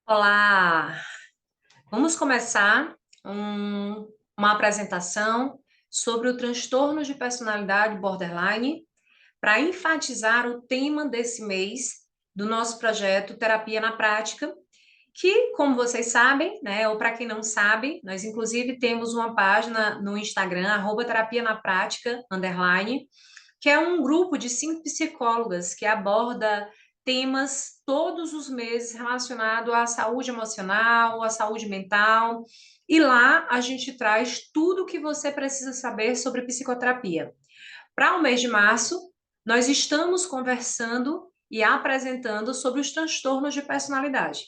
Olá! Vamos começar uma apresentação sobre o transtorno de personalidade borderline para enfatizar o tema desse mês do nosso projeto Terapia na Prática, que, como vocês sabem, né, ou para quem não sabe, nós inclusive temos uma página no Instagram, @terapia na prática, _, que é um grupo de 5 psicólogas que aborda temas todos os meses relacionados à saúde emocional, à saúde mental. E lá a gente traz tudo o que você precisa saber sobre psicoterapia. Para o mês de março, nós estamos conversando e apresentando sobre os transtornos de personalidade.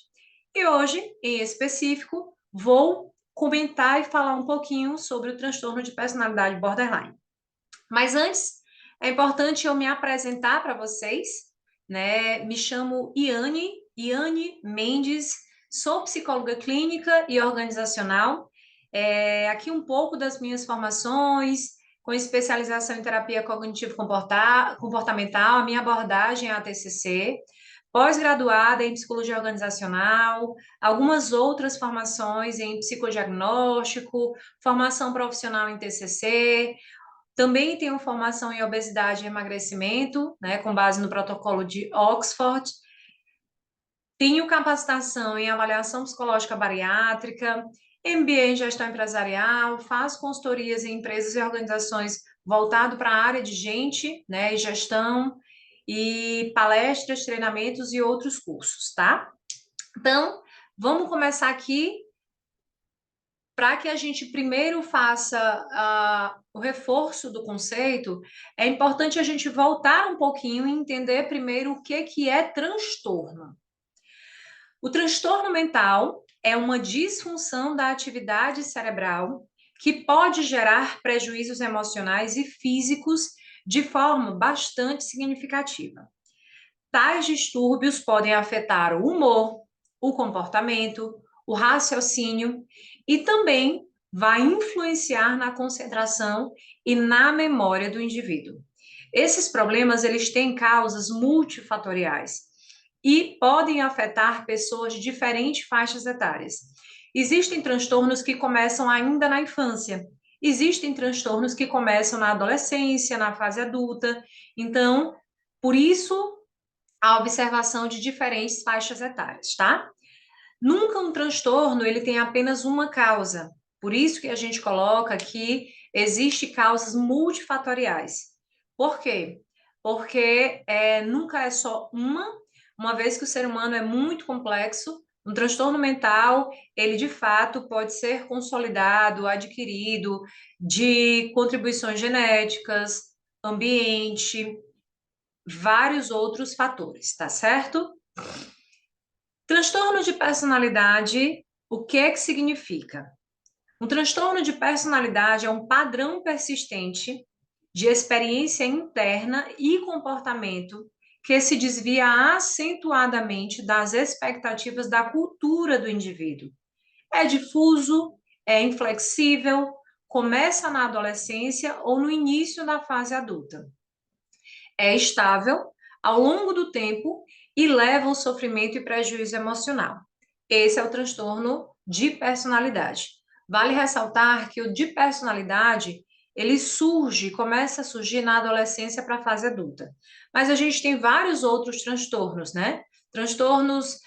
E hoje, em específico, vou comentar e falar um pouquinho sobre o transtorno de personalidade borderline. Mas antes, é importante eu me apresentar para vocês, né? Me chamo Iane Mendes, sou psicóloga clínica e organizacional. Aqui um pouco das minhas formações, com especialização em terapia cognitivo-comportamental, a minha abordagem é a TCC, pós-graduada em psicologia organizacional, algumas outras formações em psicodiagnóstico, formação profissional em TCC, também tenho formação em obesidade e emagrecimento, né, com base no protocolo de Oxford. Tenho capacitação em avaliação psicológica bariátrica, MBA em gestão empresarial, faço consultorias em empresas e organizações voltado para a área de gente, né, e gestão, e palestras, treinamentos e outros cursos, tá? Então, vamos começar aqui para que a gente primeiro faça o reforço do conceito. É importante a gente voltar um pouquinho e entender primeiro o que é transtorno. O transtorno mental é uma disfunção da atividade cerebral que pode gerar prejuízos emocionais e físicos de forma bastante significativa. Tais distúrbios podem afetar o humor, o comportamento, o raciocínio e também vai influenciar na concentração e na memória do indivíduo. Esses problemas, eles têm causas multifatoriais e podem afetar pessoas de diferentes faixas etárias. Existem transtornos que começam ainda na infância, existem transtornos que começam na adolescência, na fase adulta. Então, por isso a observação de diferentes faixas etárias, tá? Nunca um transtorno ele tem apenas uma causa. Por isso que a gente coloca que existe causas multifatoriais. Por quê? Porque nunca é só uma vez que o ser humano é muito complexo. Um transtorno mental, ele de fato pode ser consolidado, adquirido de contribuições genéticas, ambiente, vários outros fatores, tá certo? Transtorno de personalidade, o que é que significa? Um transtorno de personalidade é um padrão persistente de experiência interna e comportamento que se desvia acentuadamente das expectativas da cultura do indivíduo. É difuso, é inflexível, começa na adolescência ou no início da fase adulta. É estável ao longo do tempo e leva ao sofrimento e prejuízo emocional. Esse é o transtorno de personalidade. Vale ressaltar que o de personalidade, ele começa a surgir na adolescência para a fase adulta. Mas a gente tem vários outros transtornos, né? Transtornos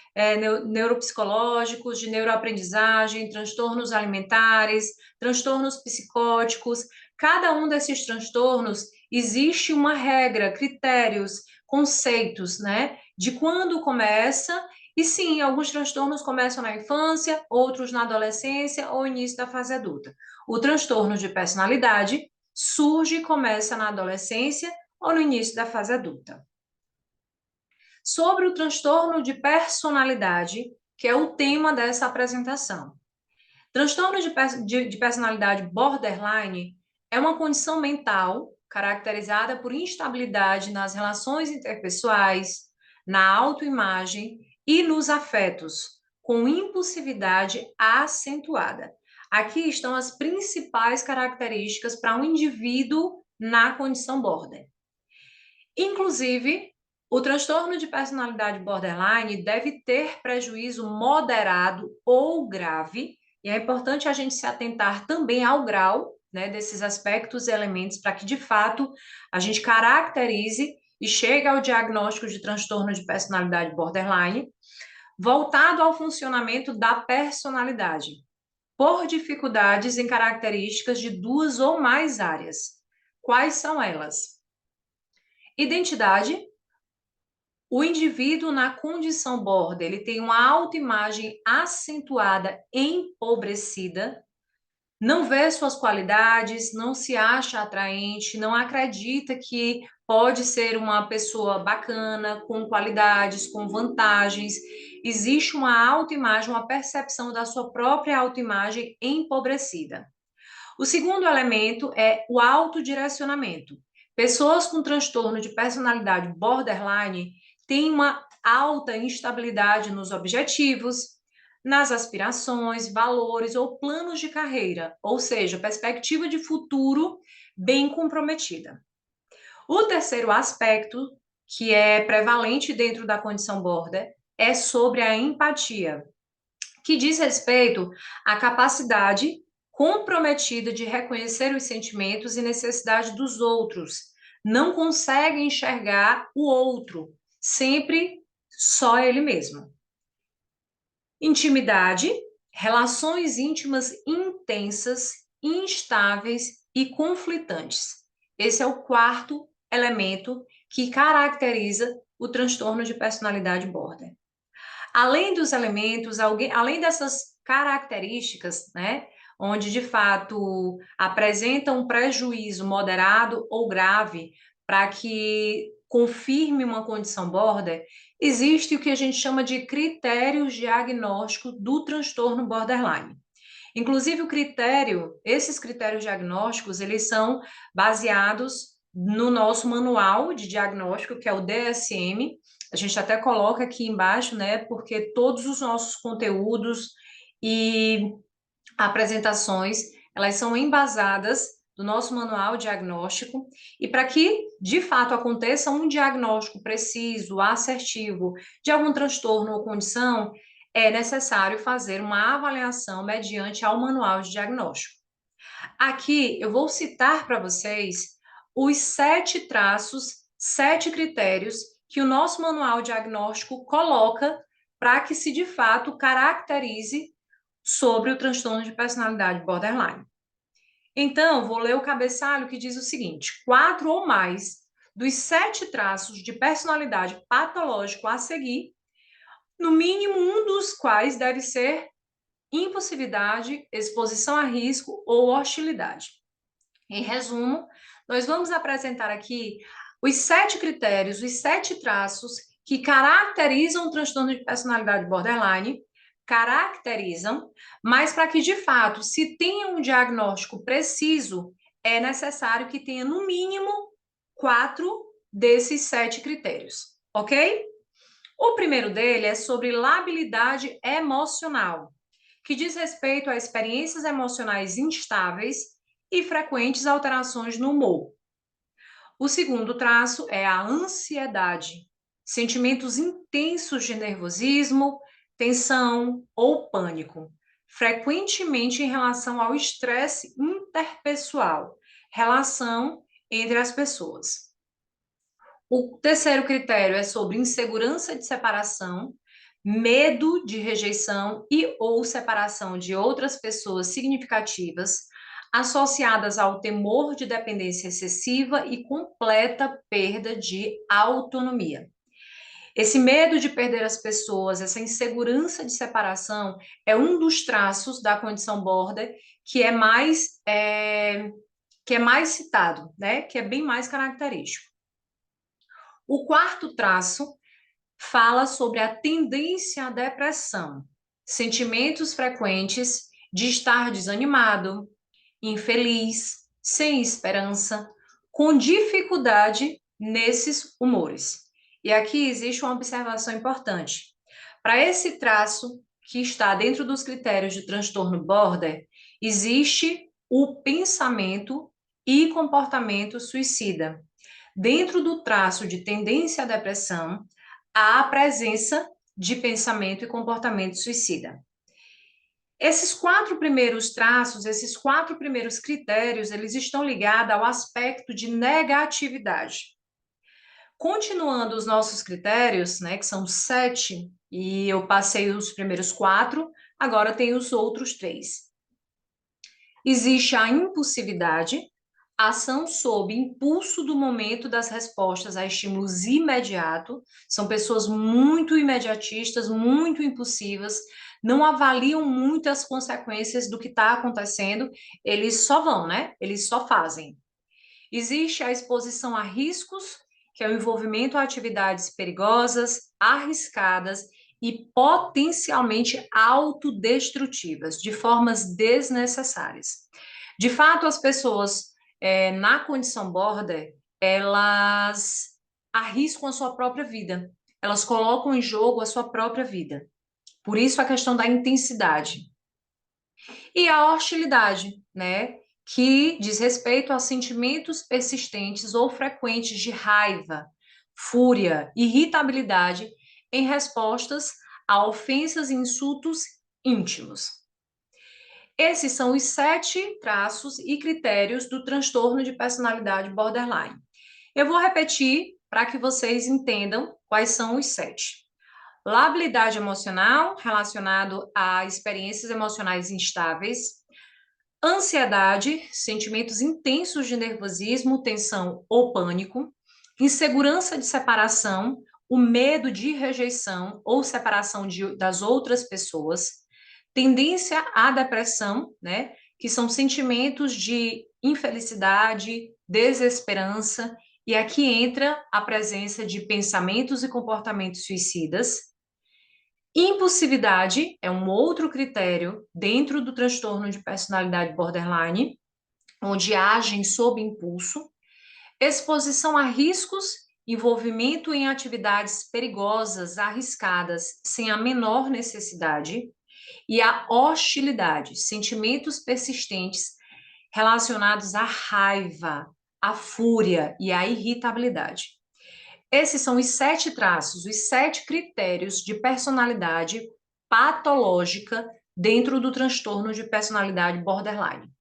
neuropsicológicos, de neuroaprendizagem, transtornos alimentares, transtornos psicóticos. Cada um desses transtornos existe uma regra, critérios, conceitos, né? De quando começa. E sim, alguns transtornos começam na infância, outros na adolescência ou início da fase adulta. O transtorno de personalidade surge e começa na adolescência ou no início da fase adulta. Sobre o transtorno de personalidade, que é o tema dessa apresentação. Transtorno de personalidade borderline é uma condição mental caracterizada por instabilidade nas relações interpessoais, na autoimagem e nos afetos, com impulsividade acentuada. Aqui estão as principais características para um indivíduo na condição border. Inclusive, O transtorno de personalidade borderline deve ter prejuízo moderado ou grave, e é importante a gente se atentar também ao grau, né, desses aspectos e elementos para que, de fato, a gente caracterize e chegue ao diagnóstico de transtorno de personalidade borderline, voltado ao funcionamento da personalidade, por dificuldades em características de duas ou mais áreas. Quais são elas? Identidade. O indivíduo na condição border, ele tem uma autoimagem acentuada, empobrecida, não vê suas qualidades, não se acha atraente, não acredita que pode ser uma pessoa bacana, com qualidades, com vantagens. Existe uma autoimagem, uma percepção da sua própria autoimagem empobrecida. O segundo elemento é o autodirecionamento. Pessoas com transtorno de personalidade borderline têm uma alta instabilidade nos objetivos, nas aspirações, valores ou planos de carreira, ou seja, perspectiva de futuro bem comprometida. O terceiro aspecto, que é prevalente dentro da condição border, é sobre a empatia, que diz respeito à capacidade comprometida de reconhecer os sentimentos e necessidades dos outros. Não consegue enxergar o outro, sempre só ele mesmo. Intimidade, relações íntimas intensas, instáveis e conflitantes. Esse é o quarto elemento que caracteriza o transtorno de personalidade border. Além dos elementos, além dessas características, né, onde de fato apresenta um prejuízo moderado ou grave para que confirme uma condição border, existe o que a gente chama de critérios diagnósticos do transtorno borderline. Inclusive, esses critérios diagnósticos, eles são baseados no nosso manual de diagnóstico, que é o DSM. A gente até coloca aqui embaixo, né, porque todos os nossos conteúdos e apresentações, elas são embasadas do nosso manual diagnóstico, e para que, de fato, aconteça um diagnóstico preciso, assertivo, de algum transtorno ou condição, é necessário fazer uma avaliação mediante ao manual de diagnóstico. Aqui eu vou citar para vocês os 7 traços, 7 critérios que o nosso manual diagnóstico coloca para que se de fato caracterize sobre o transtorno de personalidade borderline. Então, vou ler o cabeçalho que diz o seguinte: 4 ou mais dos 7 traços de personalidade patológico a seguir, no mínimo um dos quais deve ser impulsividade, exposição a risco ou hostilidade. Em resumo, nós vamos apresentar aqui os 7 critérios, os 7 traços que caracterizam o transtorno de personalidade borderline, mas para que de fato se tenha um diagnóstico preciso, é necessário que tenha no mínimo 4 desses 7 critérios, ok? O primeiro dele é sobre labilidade emocional, que diz respeito a experiências emocionais instáveis e frequentes alterações no humor. O segundo traço é a ansiedade, sentimentos intensos de nervosismo, tensão ou pânico, frequentemente em relação ao estresse interpessoal, relação entre as pessoas. O terceiro critério é sobre insegurança de separação, medo de rejeição e ou separação de outras pessoas significativas, associadas ao temor de dependência excessiva e completa perda de autonomia. Esse medo de perder as pessoas, essa insegurança de separação, é um dos traços da condição border que é mais citado, né? Que é bem mais característico. O quarto traço fala sobre a tendência à depressão, sentimentos frequentes de estar desanimado, infeliz, sem esperança, com dificuldade nesses humores. E aqui existe uma observação importante. Para esse traço, que está dentro dos critérios de transtorno border, existe o pensamento e comportamento suicida. dentro do traço de tendência à depressão, há a presença de pensamento e comportamento suicida. Esses quatro primeiros traços, esses quatro primeiros critérios, eles estão ligados ao aspecto de negatividade. Continuando os nossos critérios, né, que são 7, e eu passei os primeiros 4, agora tem os outros 3. Existe a impulsividade, ação sob impulso do momento das respostas a estímulos imediatos. São pessoas muito imediatistas, muito impulsivas, não avaliam muito as consequências do que está acontecendo, eles só vão, né? Eles só fazem. Existe a exposição a riscos, que é o envolvimento a atividades perigosas, arriscadas e potencialmente autodestrutivas, de formas desnecessárias. De fato, as pessoas na condição border, elas arriscam a sua própria vida, elas colocam em jogo a sua própria vida. Por isso a questão da intensidade. E a hostilidade, né? Que diz respeito a sentimentos persistentes ou frequentes de raiva, fúria, irritabilidade em respostas a ofensas e insultos íntimos. Esses são os 7 traços e critérios do transtorno de personalidade borderline. Eu vou repetir para que vocês entendam quais são os 7. Labilidade emocional, relacionado a experiências emocionais instáveis. Ansiedade, sentimentos intensos de nervosismo, tensão ou pânico. Insegurança de separação, o medo de rejeição ou separação das outras pessoas. Tendência à depressão, né? Que são sentimentos de infelicidade, desesperança, e aqui entra a presença de pensamentos e comportamentos suicidas. Impulsividade é um outro critério dentro do transtorno de personalidade borderline, onde agem sob impulso. Exposição a riscos, envolvimento em atividades perigosas, arriscadas, sem a menor necessidade. E a hostilidade, sentimentos persistentes relacionados à raiva, à fúria e à irritabilidade. Esses são os 7 traços, os 7 critérios de personalidade patológica dentro do transtorno de personalidade borderline.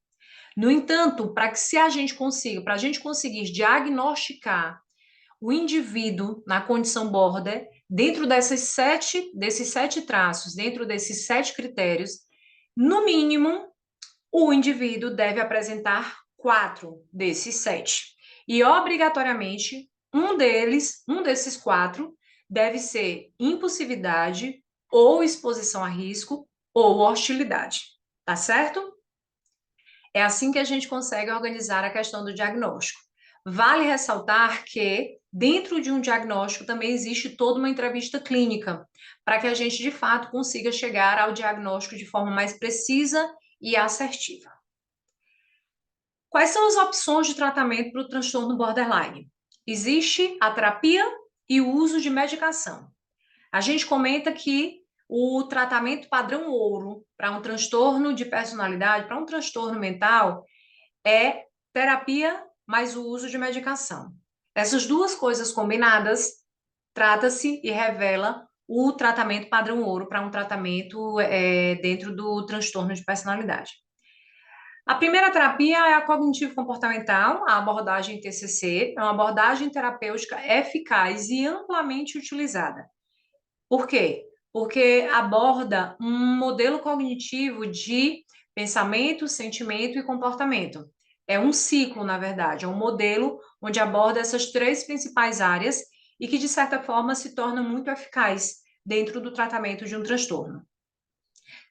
No entanto, para a gente conseguir diagnosticar o indivíduo na condição border, dentro desses sete traços, dentro desses 7 critérios, no mínimo, o indivíduo deve apresentar 4 desses 7. E, obrigatoriamente, um desses 4, deve ser impulsividade, ou exposição a risco, ou hostilidade. Tá certo? É assim que a gente consegue organizar a questão do diagnóstico. Vale ressaltar que, dentro de um diagnóstico, também existe toda uma entrevista clínica, para que a gente, de fato, consiga chegar ao diagnóstico de forma mais precisa e assertiva. Quais são as opções de tratamento para o transtorno borderline? Existe a terapia e o uso de medicação. A gente comenta que o tratamento padrão ouro para um transtorno de personalidade, para um transtorno mental, é terapia mais o uso de medicação. Essas duas coisas combinadas, trata-se e revela o tratamento padrão ouro para um tratamento dentro do transtorno de personalidade. A primeira terapia é a cognitivo-comportamental, a abordagem TCC, é uma abordagem terapêutica eficaz e amplamente utilizada. Por quê? Porque aborda um modelo cognitivo de pensamento, sentimento e comportamento. É um ciclo, na verdade, é um modelo onde aborda essas 3 principais áreas e que, de certa forma, se torna muito eficaz dentro do tratamento de um transtorno.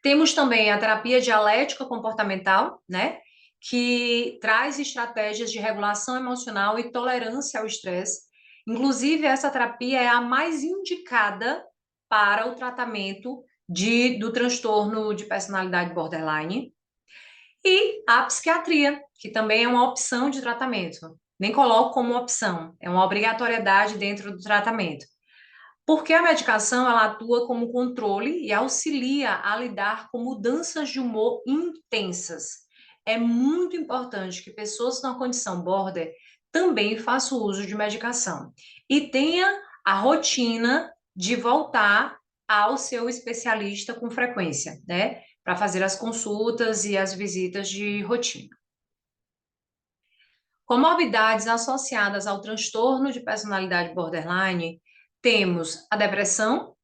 Temos também a terapia dialética comportamental, né? Que traz estratégias de regulação emocional e tolerância ao estresse. Inclusive, essa terapia é a mais indicada para o tratamento do transtorno de personalidade borderline. E a psiquiatria, que também é uma opção de tratamento. Nem coloco como opção, é uma obrigatoriedade dentro do tratamento. Porque a medicação ela atua como controle e auxilia a lidar com mudanças de humor intensas. É muito importante que pessoas na condição border também faça uso de medicação. E tenha a rotina de voltar ao seu especialista com frequência, né? Para fazer as consultas e as visitas de rotina. Comorbidades associadas ao transtorno de personalidade borderline, temos a depressão,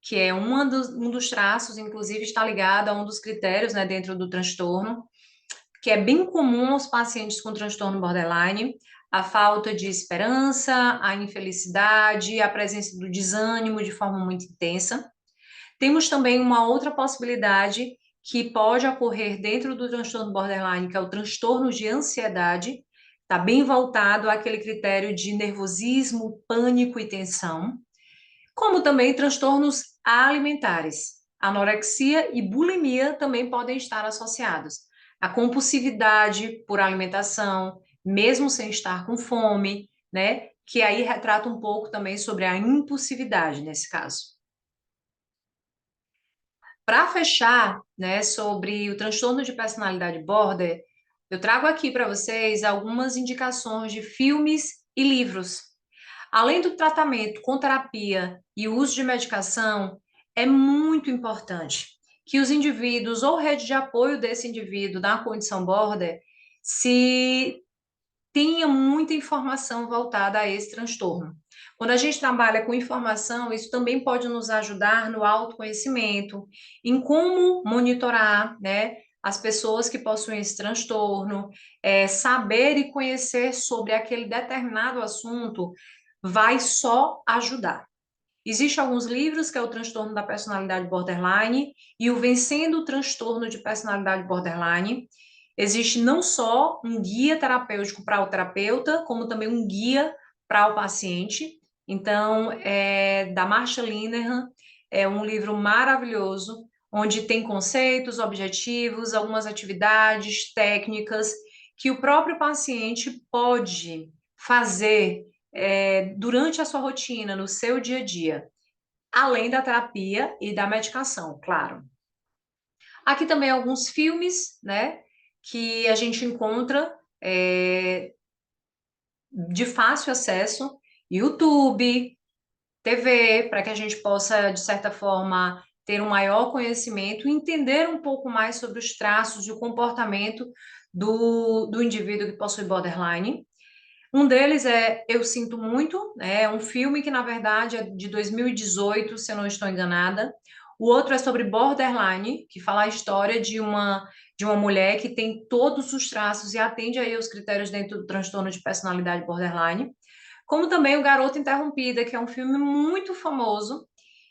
que é um dos traços, inclusive está ligado a um dos critérios, né, dentro do transtorno, que é bem comum aos pacientes com transtorno borderline, a falta de esperança, a infelicidade, a presença do desânimo de forma muito intensa. Temos também uma outra possibilidade que pode ocorrer dentro do transtorno borderline, que é o transtorno de ansiedade, está bem voltado àquele critério de nervosismo, pânico e tensão, como também transtornos alimentares. Anorexia e bulimia também podem estar associados. A compulsividade por alimentação, mesmo sem estar com fome, né? Que aí retrata um pouco também sobre a impulsividade nesse caso. Para fechar, né, sobre o transtorno de personalidade border, eu trago aqui para vocês algumas indicações de filmes e livros. Além do tratamento com terapia e o uso de medicação, é muito importante que os indivíduos ou rede de apoio desse indivíduo na condição border se tenha muita informação voltada a esse transtorno. Quando a gente trabalha com informação, isso também pode nos ajudar no autoconhecimento, em como monitorar, né, as pessoas que possuem esse transtorno, saber e conhecer sobre aquele determinado assunto vai só ajudar. Existem alguns livros, que é o Transtorno da Personalidade Borderline e o Vencendo o Transtorno de Personalidade Borderline. Existe não só um guia terapêutico para o terapeuta, como também um guia para o paciente. Então, da Marsha Linehan, é um livro maravilhoso, onde tem conceitos, objetivos, algumas atividades, técnicas que o próprio paciente pode fazer durante a sua rotina, no seu dia a dia, além da terapia e da medicação, claro. Aqui também alguns filmes, né, que a gente encontra de fácil acesso, YouTube, TV, para que a gente possa, de certa forma, ter um maior conhecimento e entender um pouco mais sobre os traços e o comportamento do indivíduo que possui borderline. Um deles é Eu Sinto Muito, né? É um filme que, na verdade, é de 2018, se eu não estou enganada. O outro é sobre Borderline, que fala a história de uma mulher que tem todos os traços e atende aí os critérios dentro do transtorno de personalidade borderline. Como também O Garota Interrompida, que é um filme muito famoso,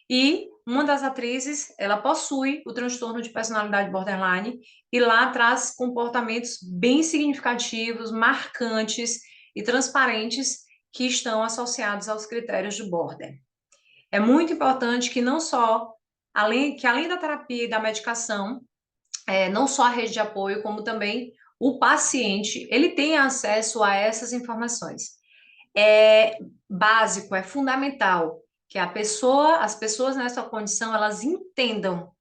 e uma das atrizes, ela possui o transtorno de personalidade borderline e lá traz comportamentos bem significativos, marcantes e transparentes que estão associados aos critérios de border. É muito importante que não só, além da terapia e da medicação, não só a rede de apoio, como também o paciente, ele tenha acesso a essas informações. É básico, é fundamental que as pessoas nessa condição, elas entendam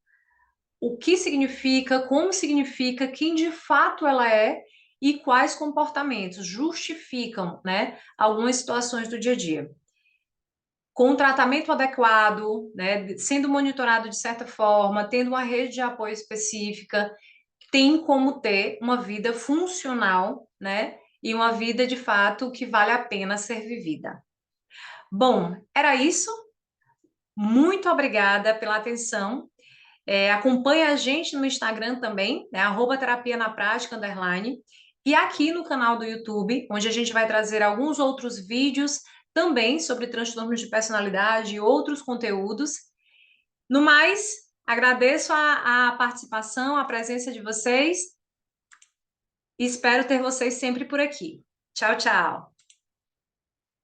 o que significa, como significa, quem de fato ela é e quais comportamentos justificam, né, algumas situações do dia a dia. Com um tratamento adequado, né, sendo monitorado de certa forma, tendo uma rede de apoio específica, tem como ter uma vida funcional, né, e uma vida de fato que vale a pena ser vivida. Bom, era isso. Muito obrigada pela atenção. Acompanhe a gente no Instagram também, né, @terapia na prática, _ e aqui no canal do YouTube, onde a gente vai trazer alguns outros vídeos também sobre transtornos de personalidade e outros conteúdos. No mais, agradeço a participação, a presença de vocês e espero ter vocês sempre por aqui. Tchau, tchau!